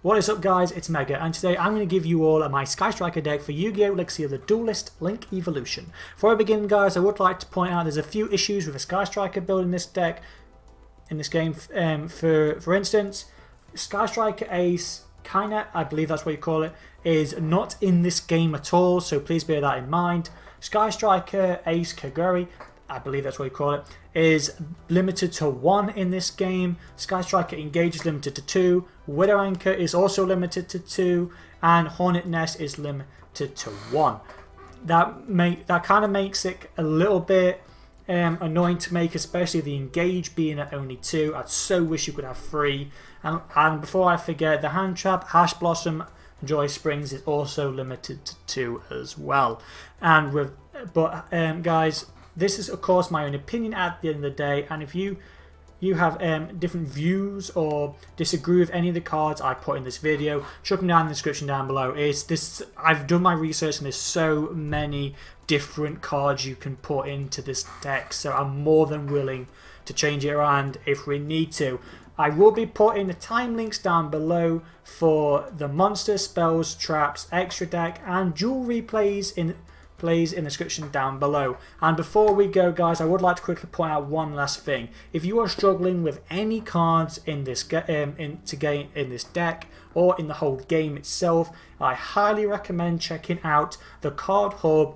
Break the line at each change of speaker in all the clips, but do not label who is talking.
What is up guys, it's Mega, and today I'm going to give you all my Sky Striker deck for Yu-Gi-Oh! Legacy of the Duelist Link Evolution. Before I begin guys, I would like to point out there's a few issues with a Sky Striker build in this deck, in this game. For instance, Sky Striker Ace, Kainet, I believe that's what you call it, is not in this game at all, so please bear that in mind. Sky Striker Ace Kaguri, I believe that's what you call it, is limited to 1 in this game. Sky Striker Engage is limited to 2. Widow Anchor is also limited to 2. And Hornet Nest is limited to 1. That kind of makes it a little bit annoying to make, especially the Engage being at only 2. I'd so wish you could have 3. And before I forget, the Hand Trap, Ash Blossom, Joy Springs is also limited to 2 as well. Guys, this is of course my own opinion at the end of the day, and if you have different views or disagree with any of the cards I put in this video, chuck them down in the description down below. I've done my research and there's so many different cards you can put into this deck, so I'm more than willing to change it around if we need to. I will be putting the time links down below for the monster, spells, traps, extra deck and dual replays in the description down below. And before we go guys, I would like to quickly point out one last thing. If you are struggling with any cards in this in this deck or in the whole game itself, I highly recommend checking out the card hub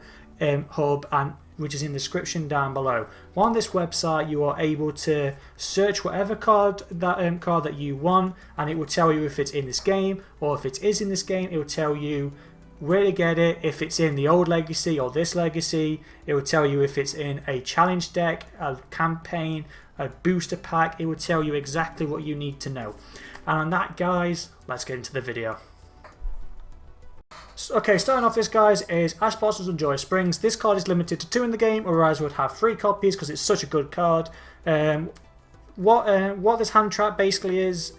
which is in the description down below. On this website you are able to search whatever card that you want, and it will tell you if it's in this game, or if it is in this game it will tell you where to get it. If it's in the old legacy or this legacy, it will tell you if it's in a challenge deck, a campaign, a booster pack. It will tell you exactly what you need to know. And on that guys, let's get into the video. Okay, starting off this guys is Ash Blossoms and Joy Springs. This card is limited to 2 in the game, otherwise would have 3 copies because it's such a good card. What this hand trap basically is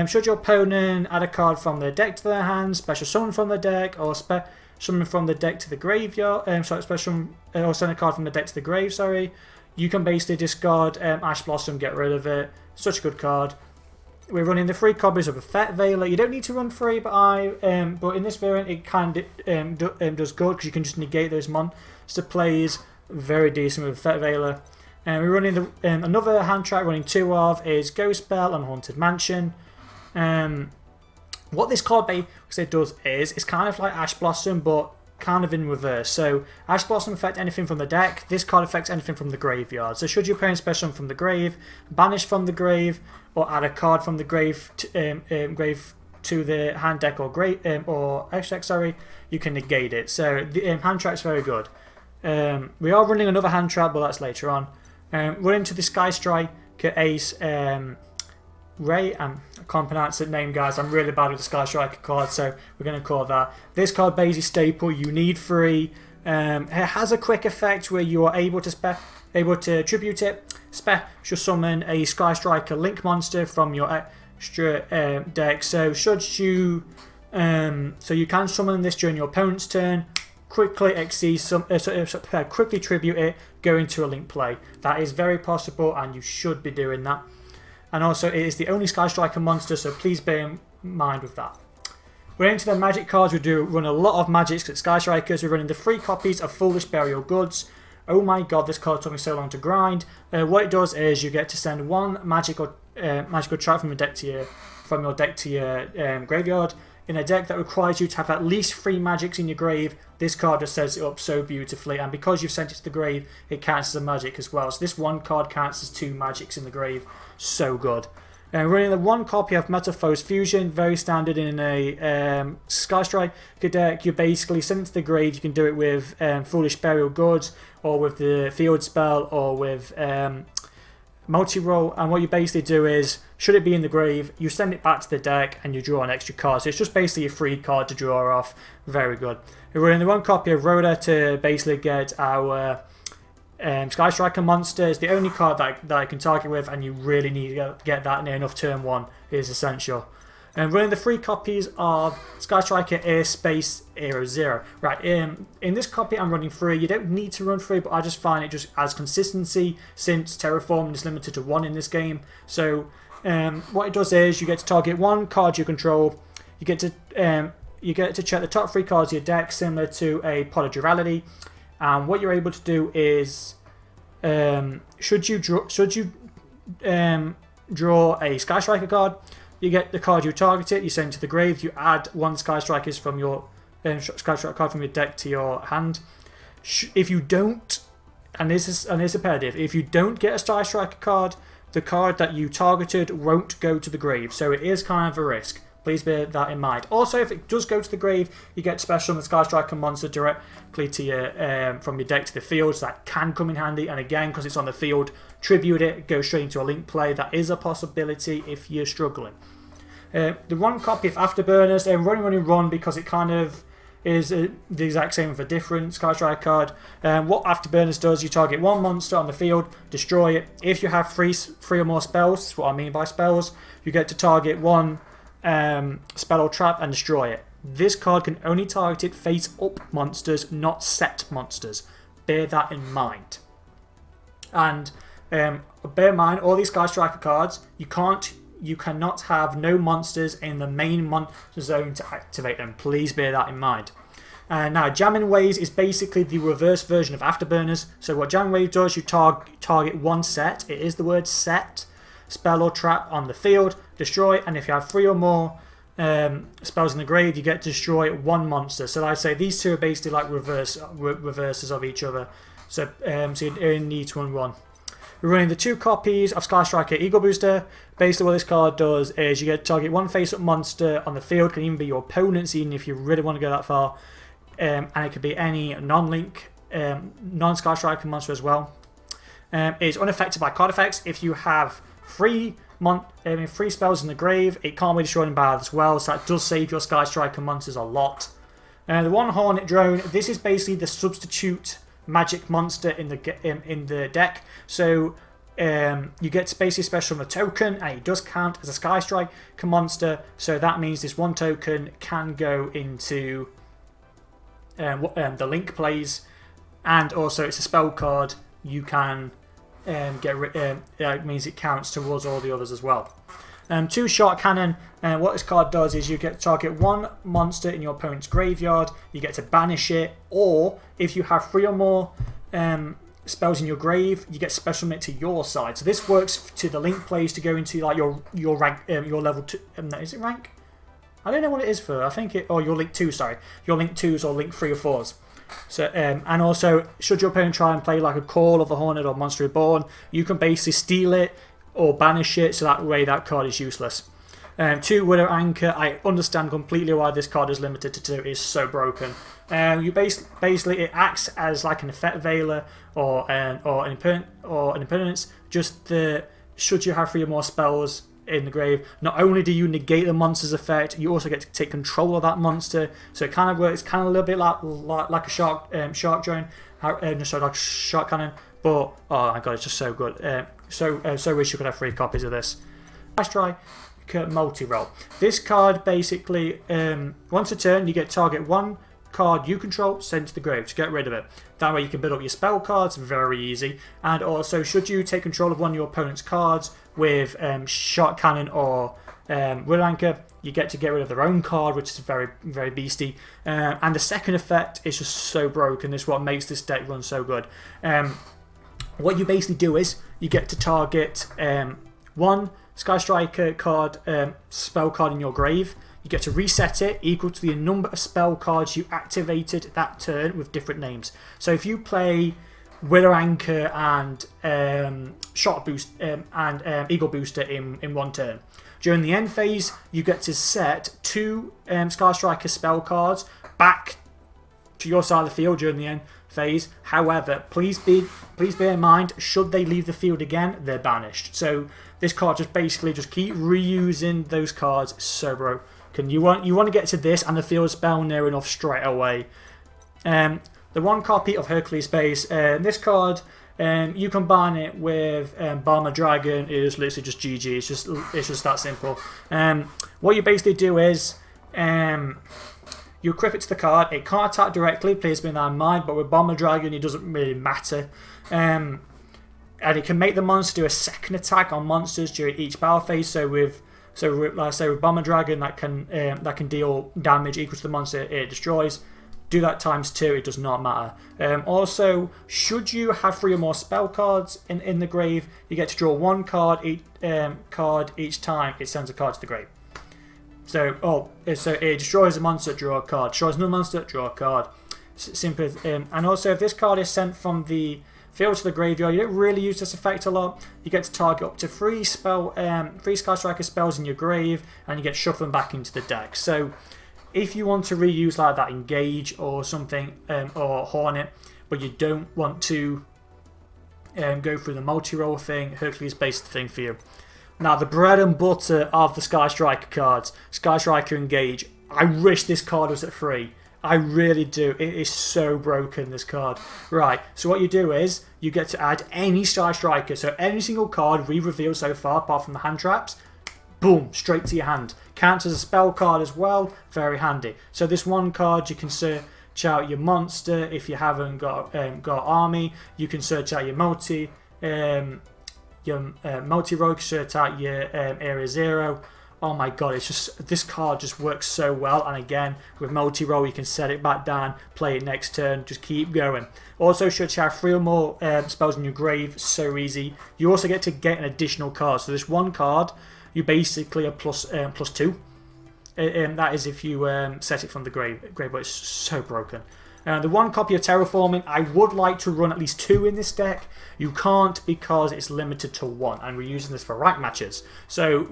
should your opponent add a card from their deck to their hand, special summon from the deck, or summon from the deck to the graveyard, or send a card from the deck to the grave, sorry, you can basically discard Ash Blossom, get rid of it. Such a good card. We're running the 3 copies of a Fet Veiler. You don't need to run 3, but in this variant it kind of does good because you can just negate those monster plays. Very decent with Fet Veiler. We're running another hand trap running 2 of is Ghost Bell and Haunted Mansion. What this card basically does is it's kind of like Ash Blossom but kind of in reverse. So Ash Blossom affects anything from the deck, this card affects anything from the graveyard. So should your opponent special from the grave, banish from the grave, or add a card from the grave to the hand deck or extra deck, sorry, you can negate it. So the hand trap's very good. We are running another hand trap, but that's later on. Running to the Sky Striker Ace Ray, I can't pronounce the name guys, I'm really bad with the Sky Striker card, so we're going to call that. This card basically staple, you need 3. It has a quick effect where you are able to tribute it, special summon a Sky Striker Link monster from your extra deck. So you can summon this during your opponent's turn, quickly quickly tribute it, go into a Link play. That is very possible and you should be doing that. And also it is the only Sky Striker monster, so please bear in mind with that. We're into the magic cards. We do run a lot of magics at Sky Strikers. We're running the 3 copies of Foolish Burial Goods. Oh my god, this card took me so long to grind. What it does is you get to send 1 magical trap from your deck to your graveyard. In a deck that requires you to have at least 3 magics in your grave, this card just sets it up so beautifully, and because you've sent it to the grave, it counts as a magic as well. So this 1 card counts as 2 magics in the grave. So good. Running the 1 copy of Metamorphose Fusion, very standard in a Sky Striker deck. You basically send it to the grave. You can do it with Foolish Burial Goods, or with the Field Spell, or with multi-roll, and what you basically do is, should it be in the grave, you send it back to the deck and you draw an extra card. So it's just basically a free card to draw off. Very good. We're running the 1 copy of Rhoda to basically get our Sky Striker monster. Is the only card that I can target with, and you really need to get that near enough turn 1 is essential. And running the 3 copies of Sky Striker Air Space Aero 0. Right, in this copy I'm running 3. You don't need to run 3, but I just find it just as consistency since Terraforming is limited to 1 in this game. So What it does is you get to target one card you control. You get to check the top 3 cards of your deck, similar to a Pot of Duality. And what you're able to do is, should you draw a Sky Striker card, you get the card you targeted, you send to the grave, you add one Sky Strikers from your Sky Striker card from your deck to your hand. If you don't, and this is imperative, if you don't get a Sky Striker card, the card that you targeted won't go to the grave, so it is kind of a risk. Please bear that in mind. Also, if it does go to the grave, you get special on the Sky Striker monster directly to your, from your deck to the field, so that can come in handy. And again, because it's on the field, tribute it, go straight into a link play. That is a possibility if you're struggling. The one copy of Afterburners, run because it kind of is the exact same with a different Sky Striker card. What Afterburners does, you target one monster on the field, destroy it. If you have three or more spells, that's what I mean by spells, you get to target one spell or trap and destroy it. This card can only target face up monsters, not set monsters. Bear that in mind. And bear in mind, all these Sky Striker cards, you cannot have no monsters in the main monster zone to activate them. Please bear that in mind. Now, Jamming Waves is basically the reverse version of Afterburners. So what Jamming Wave does, you target one set. It is the word set. Spell or trap on the field, destroy, and if you have 3 or more spells in the grave, you get to destroy one monster. So I'd say these two are basically like reverses of each other. So you only need to run one. We're running the 2 copies of Sky Striker Eagle Booster. Basically what this card does is you get to target one face-up monster on the field, can even be your opponent's, even if you really want to go that far. And it could be any non-link, non-Sky Striker monster as well. It's unaffected by card effects. If you have 3 spells in the grave, it can't be destroyed in battle as well, so that does save your Sky Striker monsters a lot. The one Hornet Drone, this is basically the substitute magic monster in the deck. So you get basically special from a token, and it does count as a Sky Striker monster. So that means this one token can go into the link plays, and also it's a spell card you can it means it counts towards all the others as well. 2 Shot Cannon, what this card does is you get to target one monster in your opponent's graveyard, you get to banish it, or if you have 3 or more spells in your grave, you get special it to your side. So this works to the link plays to go into like your rank, your level 2. Is it rank? I don't know what it is for. I think it, or your link 2. Sorry, your link 2s or link 3 or 4s. So and also, should your opponent try and play like a Call of the Hornet or Monster Reborn, you can basically steal it or banish it, so that way that card is useless. 2 Widow Anchor, I understand completely why this card is limited to 2. It's so broken. You basically it acts as like an effect veiler or an impermanence. Just should you have 3 or more spells in the grave, not only do you negate the monster's effect, you also get to take control of that monster. So it kind of works, kind of a little bit like a shark drone, sorry, like shark cannon. But oh my god, it's just so good. So wish you could have 3 copies of this. Let's try multi-roll. This card basically, once a turn, you get to target one card you control, send to the grave to get rid of it. That way you can build up your spell cards, very easy. And also, should you take control of one of your opponent's cards with Shot Cannon or Will Anchor, you get to get rid of their own card, which is very, very beastie. And the second effect is just so broken. This is what makes this deck run so good. What you basically do is you get to target one Sky Striker card, spell card in your grave. You get to reset it equal to the number of spell cards you activated that turn with different names. So if you play Willow Anchor and Shot Boost and Eagle Booster in one turn, during the end phase you get to set 2 Sky Striker spell cards back to your side of the field during the end phase. However, please bear in mind, should they leave the field again, they're banished. So this card just basically keep reusing those cards. So broken. You want to get to this and the field spell near enough straight away. The one copy of Hercules Base, this card, you combine it with Bomber Dragon, is literally just GG. It's just that simple. What you basically do is you equip it to the card. It can't attack directly, please bear that in mind, but with Bomber Dragon it doesn't really matter. and it can make the monster do a second attack on monsters during each battle phase. So with like I say with Bomber Dragon, that can deal damage equal to the monster it destroys. Do that times 2, it does not matter. Also, should you have 3 or more spell cards in the grave, you get to draw 1 card each time it sends a card to the grave. So it destroys a monster, draw a card. Destroys another monster, draw a card. Simple. And also, if this card is sent from the field to the graveyard, you don't really use this effect a lot. You get to target up to 3 Sky Striker spells in your grave, and you get to shuffle them back into the deck. So if you want to reuse like that Engage or something, or Hornet, but you don't want to go through the multi-roll thing, Hercules Base is the thing for you. Now, the bread and butter of the Sky Striker cards, Sky Striker Engage. I wish this card was at 3. I really do. It is so broken, this card. Right, so what you do is you get to add any Sky Striker. So any single card we've revealed so far, apart from the hand traps, boom, straight to your hand. Counts as a spell card as well, very handy. So this one card, you can search out your monster. If you haven't got army, you can search out your multi-rogue, search out your area 0. Oh my god, it's just, this card just works so well. And again, with multi-roll, you can set it back down, play it next turn, just keep going. Also, should you have 3 or more spells in your grave, so easy. You also get to get an additional card. So this one card, you basically are plus 2. That is if you set it from the grave, but it's so broken. The 1 copy of Terraforming, I would like to run at least 2 in this deck. You can't because it's limited to 1, and we're using this for rank matches. So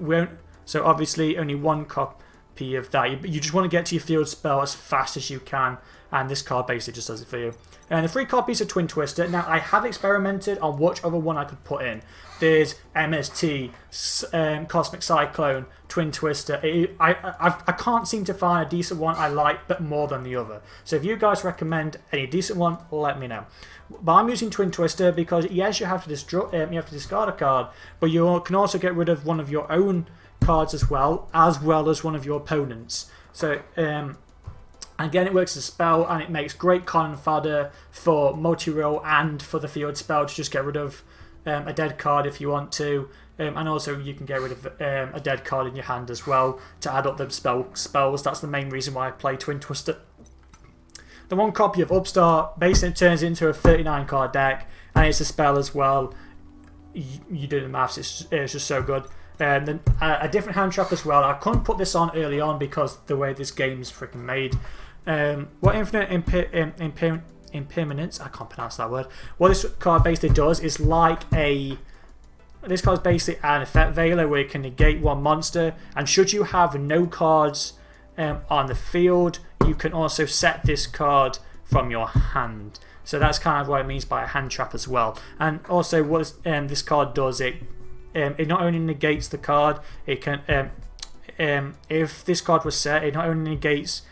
obviously only 1 copy of that. You just want to get to your field spell as fast as you can, and this card basically just does it for you. And the 3 copies of Twin Twister. Now, I have experimented on which other one I could put in. There's MST, Cosmic Cyclone, Twin Twister. I can't seem to find a decent one I like, but more than the other. So if you guys recommend any decent one, let me know. But I'm using Twin Twister because, yes, you have to discard a card, but you can also get rid of one of your own cards as well as one of your opponents. So again, it works as a spell, and it makes great cannon fodder for multi-roll and for the field spell to just get rid of a dead card if you want to, and also you can get rid of a dead card in your hand as well to add up them spells. That's the main reason why I play Twin Twister. The 1 copy of Upstart basically turns into a 39 card deck, and it's a spell as well. You do the maths, it's just so good. Then a different hand trap as well. I couldn't put this on early on because the way this game's freaking made. What Infinite Impermanence, I can't pronounce that word. What this card basically does is this card is basically an effect veiler where you can negate 1 monster, and should you have no cards on the field, you can also set this card from your hand. So that's kind of what it means by a hand trap as well. And also what this card does, it not only negates the card, it can if this card was set, it not only negates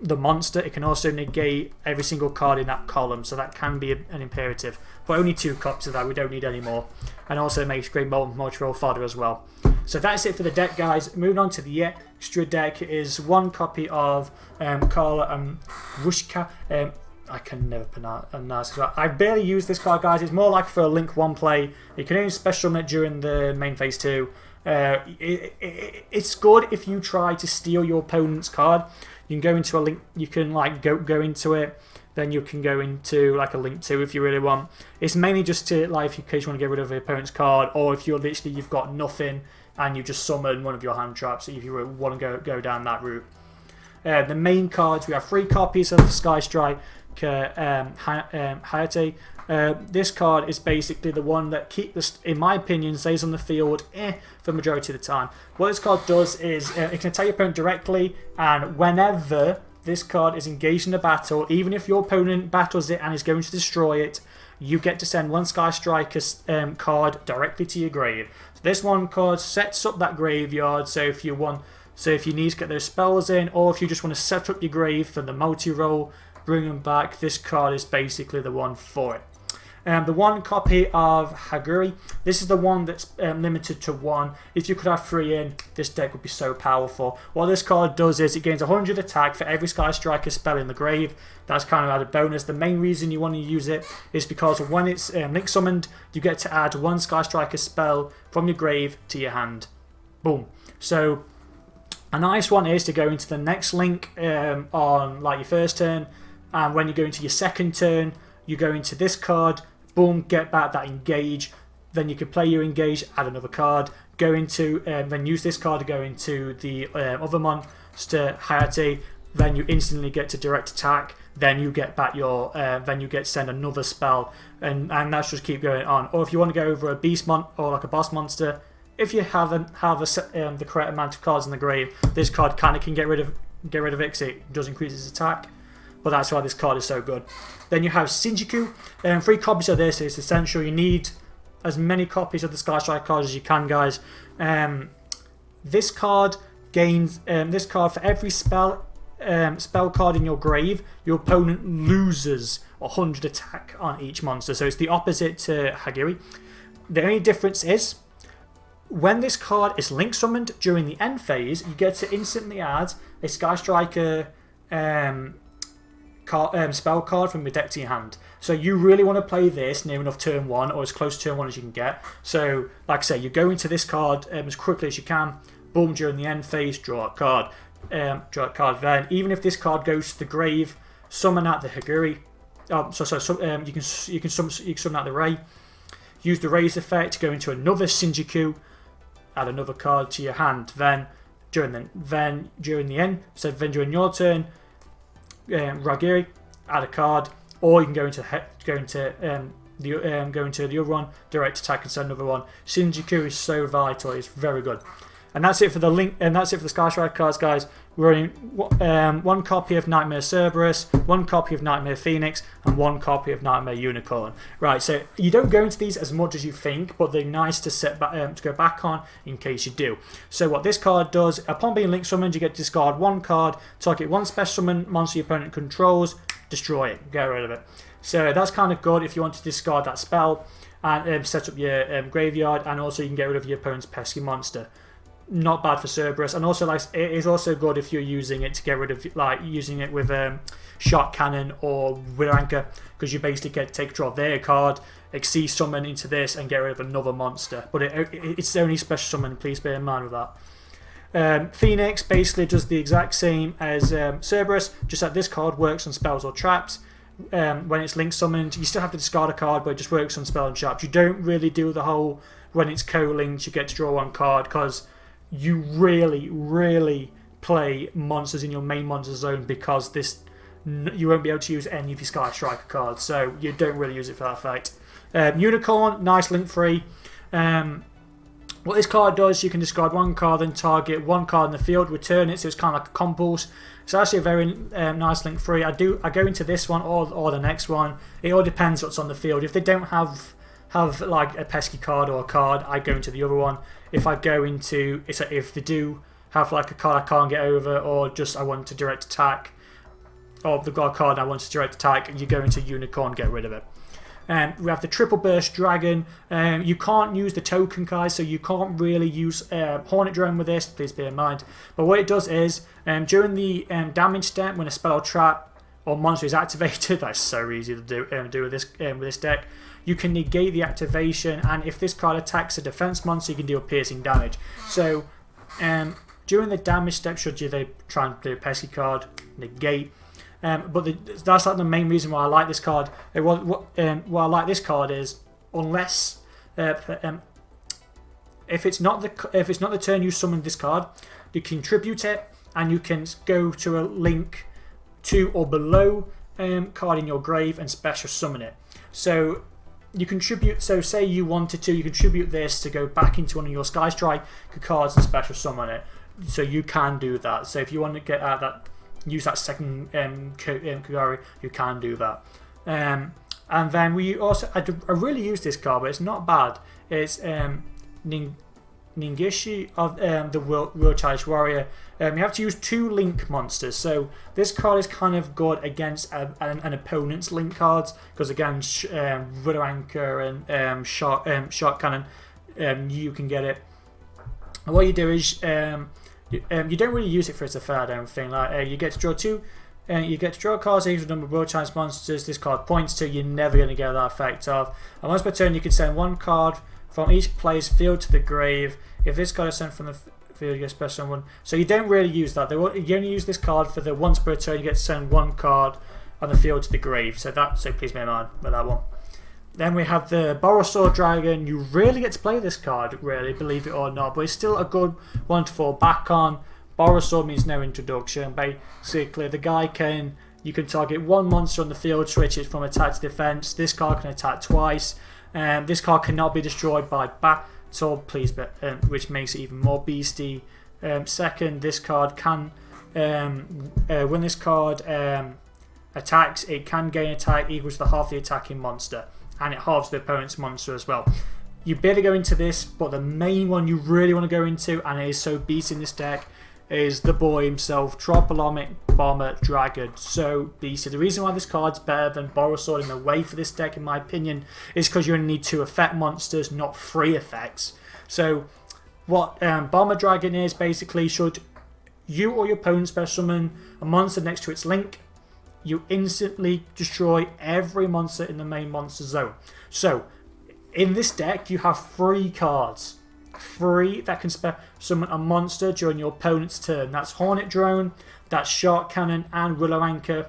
the monster, it can also negate every single card in that column, so that can be an imperative. But only 2 copies of that, we don't need any more. And also makes great multi-roll fodder as well. So that's it for the deck, guys. Moving on to the extra deck is 1 copy of Carla and Rushka. I can never pronounce it. I barely use this card, guys. It's more like for a Link 1 play. You can only special summon it during the main phase 2. It's good if you try to steal your opponent's card. You can go into a Link. You can like go into it. Then you can go into like a Link 2 if you really want. It's mainly just to like in case you want to get rid of your opponent's card, or if you're literally you've got nothing and you just summon one of your hand traps. If you want to go down that route. The main cards, we have 3 copies of Sky Striker Hayate. This card is basically the one that in my opinion, stays on the field for the majority of the time. What this card does is it can attack your opponent directly, and whenever this card is engaged in a battle, even if your opponent battles it and is going to destroy it, you get to send 1 Sky Striker card directly to your grave. So this 1 card sets up that graveyard, so if you need to get those spells in, or if you just want to set up your grave for the multi-roll, bring them back, this card is basically the one for it. The one copy of Haguri, this is the one that's limited to 1. If you could have 3 in, this deck would be so powerful. What this card does is it gains 100 attack for every Sky Striker spell in the grave. That's kind of added bonus. The main reason you want to use it is because when it's link summoned, you get to add 1 Sky Striker spell from your grave to your hand. Boom. So a nice one is to go into the next link on like your first turn, and when you go into your second turn, you go into this card, boom, get back that engage. Then you can play your engage, add another card, go into, then use this card to go into the other monster Hayate. Then you instantly get to direct attack. Then you get back your, then you get to send another spell, and that's just keep going on. Or if you want to go over a beast or like a boss monster, if you haven't have the correct amount of cards in the grave, this card kind of can get rid of it because it does increase its attack. But that's why this card is so good. Then you have Shinjuku. 3 copies of this is essential. You need as many copies of the Sky Strike cards as you can, guys. This card gains for every spell card in your grave, your opponent loses 100 attack on each monster. So it's the opposite to Hagiri. The only difference is when this card is link summoned during the end phase, you get to instantly add a Sky Striker spell card from your deck to your hand. So you really want to play this near enough turn 1 or as close to turn 1 as you can get. So like I say, you go into this card as quickly as you can. Boom, during the end phase, draw a card. Then even if this card goes to the grave, summon out the Haguri. You can summon out the Ray. Use the Ray's effect to go into another Shinjuku. Add another card to your hand. Then during the end, so then during your turn, Ragiri, add a card, or you can go into the other one, direct attack and send another one. Shinjuku is so vital; it's very good. And that's it for the link. And that's it for the Sky Strike cards, guys. We're in 1 copy of Nightmare Cerberus, 1 copy of Nightmare Phoenix, and 1 copy of Nightmare Unicorn. Right, so you don't go into these as much as you think, but they're nice to set back, to go back on in case you do. So what this card does, upon being link summoned, you get to discard 1 card, target 1 special summon monster your opponent controls, destroy it, get rid of it. So that's kind of good if you want to discard that spell and set up your graveyard, and also you can get rid of your opponent's pesky monster. Not bad for Cerberus, and also like it is also good if you're using it to get rid of, like using it with Shot Cannon or Wiranka, because you basically get to take control of their card, exceed summon into this, and get rid of another monster. But it's only special summon. Please bear in mind with that. Phoenix basically does the exact same as Cerberus, just that this card works on spells or traps. When it's link summoned, you still have to discard a card, but it just works on spell and traps. You don't really do the whole when it's co-linked, you get to draw 1 card, because you really play monsters in your main monster zone, because you won't be able to use any of your Sky Striker cards, so you don't really use it for that effect. Unicorn, nice link free. What this card does, you can discard 1 card, then target 1 card in the field, return it, so it's kind of like a compulse. It's actually a very nice link free. I go into this one or the next one. It all depends what's on the field. If they don't have like a pesky card or a card, I go into the other one. If I go into, if they do have like a card I can't get over, or just I want to direct attack, or they've got a card I want to direct attack, and you go into Unicorn, get rid of it. We have the Triple Burst Dragon. You can't use the token, guys, so you can't really use Hornet Drone with this, please bear in mind. But what it does is, during the damage step, when a spell, trap, or monster is activated, that's so easy to do with this deck, you can negate the activation, and if this card attacks a defense monster, you can deal piercing damage. So during the damage step, should they try and do a pesky card, negate. But that's like the main reason why I like this card. What I like this card is, unless if it's not the turn you summon this card, you contribute it, and you can go to a link 2 or below card in your grave and special summon it. So you contribute. So say you wanted to, you contribute this to go back into one of your Sky Strike cards and special summon it. So you can do that. So if you want to get out that, use that second Kagari, you can do that. And then we also, I really use this card, but it's not bad. It's Ningishi of the World Challenge Warrior, you have to use 2 link monsters. So this card is kind of good against an opponent's link cards, because again, Rudder Anchor and Shot Cannon, you can get it. And what you do is you don't really use it for its effect, I don't think. Like you get to draw 2. You get to draw cards equal to the number of World Challenge monsters this card points to. You're never going to get that effect of. And once per turn, you can send 1 card from each player's field to the grave. If this card is sent from the field, you get special summon. So you don't really use that. You only use this card for the once per turn. You get to send 1 card on the field to the grave. So please bear in mind with that one. Then we have the Borosaur Dragon. You really get to play this card, really, believe it or not, but it's still a good one to fall back on. Borosaur means no introduction. Basically, the guy you can target 1 monster on the field, switch it from attack to defense. This card can attack twice. This card cannot be destroyed by battle, which makes it even more beastie. Second, this card can, when this card attacks, it can gain attack equal to the half the attacking monster, and it halves the opponent's monster as well. You better go into this, but the main one you really want to go into, and it is so beast in this deck, is the boy himself, Tropolomic Bomber Dragon. So beastie. The reason why this card's better than Borosaur in the way for this deck, in my opinion, is because you only need 2 effect monsters, not 3 effects. So what Bomber Dragon is, basically, should you or your opponent special summon a monster next to its link, you instantly destroy every monster in the main monster zone. So in this deck, you have 3 cards. 3 that can summon a monster during your opponent's turn. That's Hornet Drone, that's Shark Cannon, and Willow Anchor.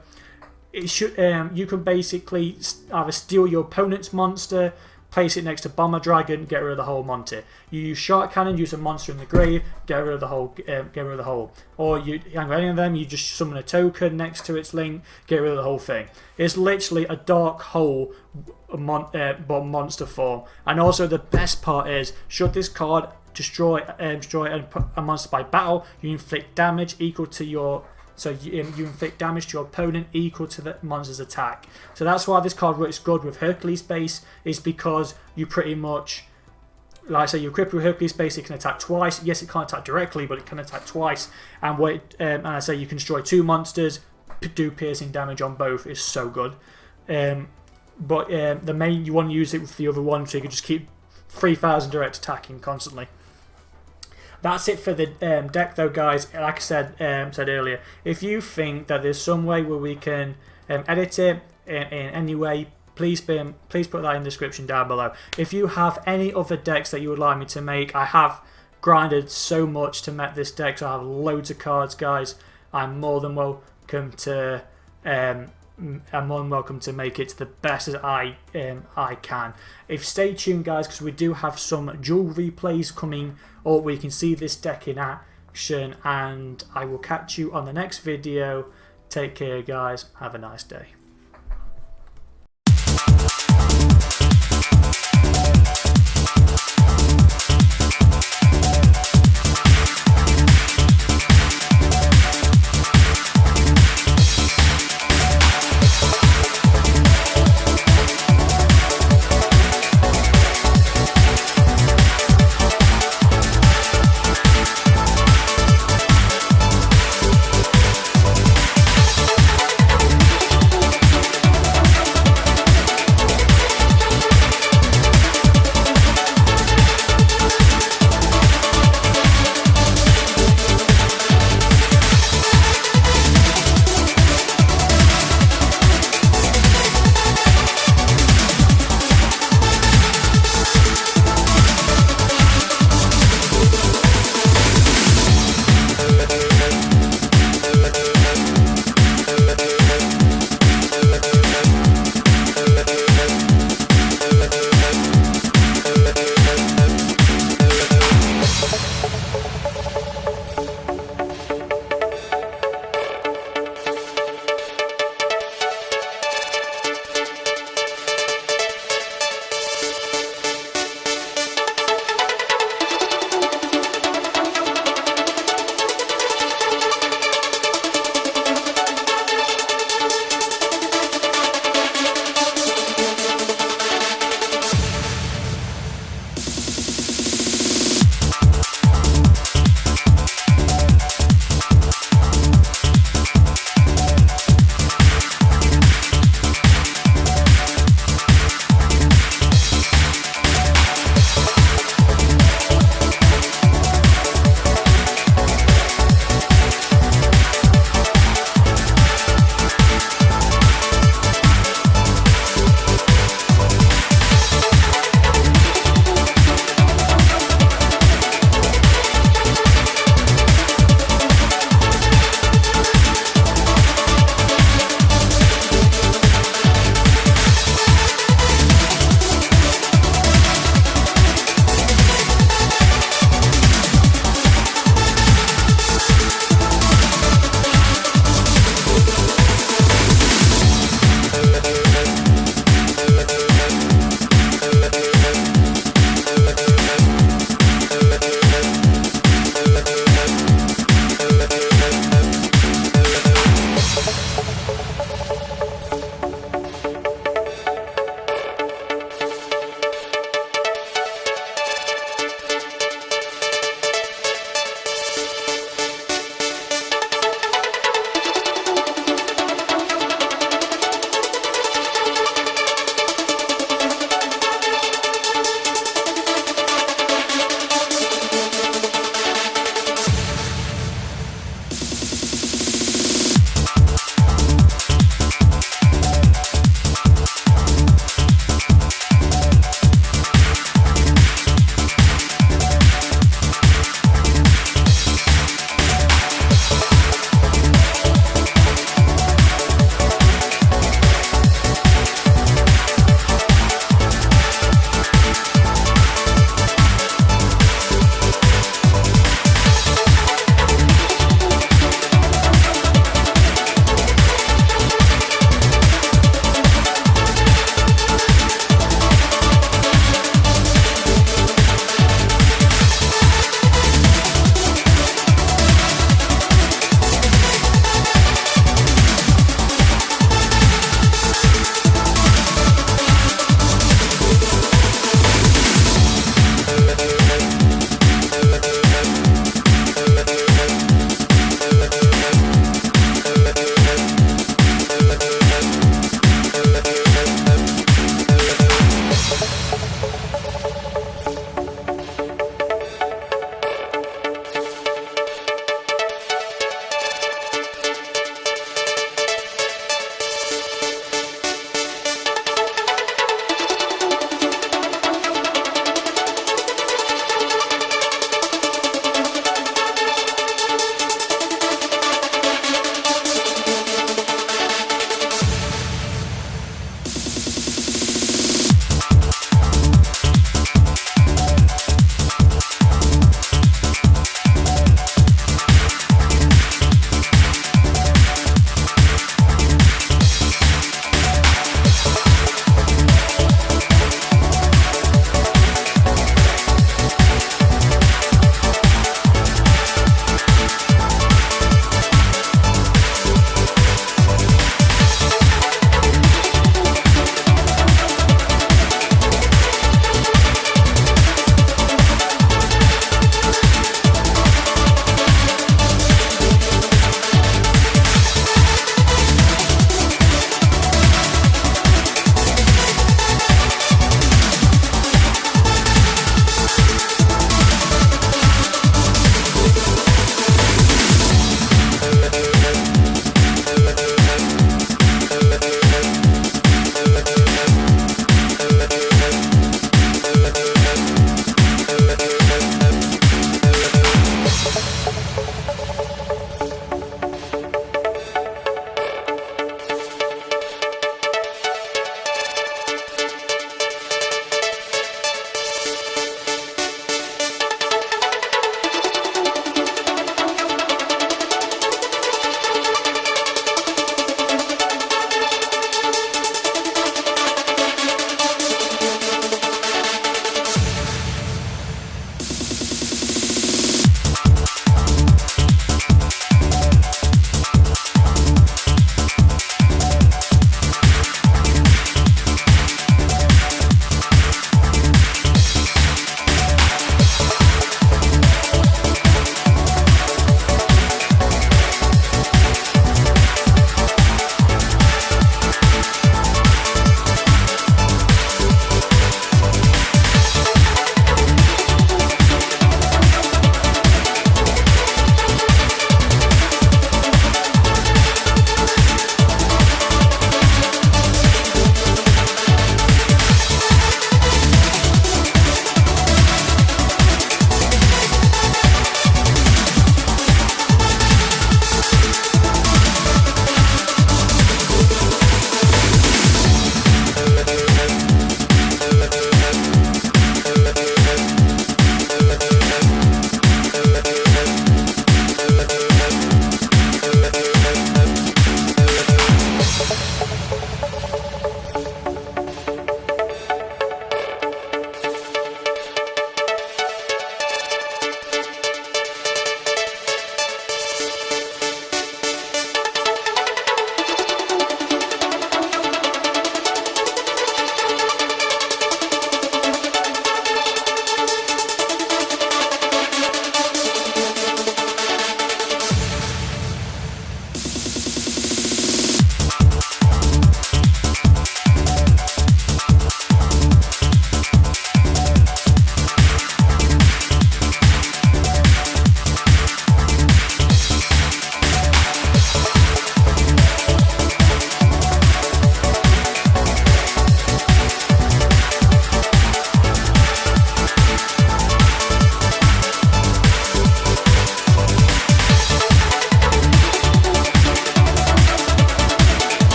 It should you can basically either steal your opponent's monster, place it next to Bomber Dragon, get rid of the whole monster. You use Shark Cannon, use a monster in the grave, get rid of the whole. Or you hang any of them, you just summon a token next to its link, get rid of the whole thing. It's literally a dark hole but monster form. And also the best part is, should this card destroy a monster by battle, you inflict damage equal to your you inflict damage to your opponent equal to the monster's attack. So that's why this card works good with Hercules base, is because you pretty much, like I say, you equip with Hercules base, it can attack twice. Yes, it can't attack directly, but it can attack twice. And I say you can destroy 2 monsters, do piercing damage on both. Is so good. But the main, you want to use it with the other one, so you can just keep 3,000 direct attacking constantly. That's it for the deck though, guys. Like I said earlier, if you think that there's some way where we can edit it in any way, please put that in the description down below. If you have any other decks that you would like me to make, I have grinded so much to make this deck, so I have loads of cards, guys. I'm more than welcome to make it the best as I can. Stay tuned, guys, because we do have some duel replays coming, or we can see this deck in action, and I will catch you on the next video. Take care, guys. Have a nice day.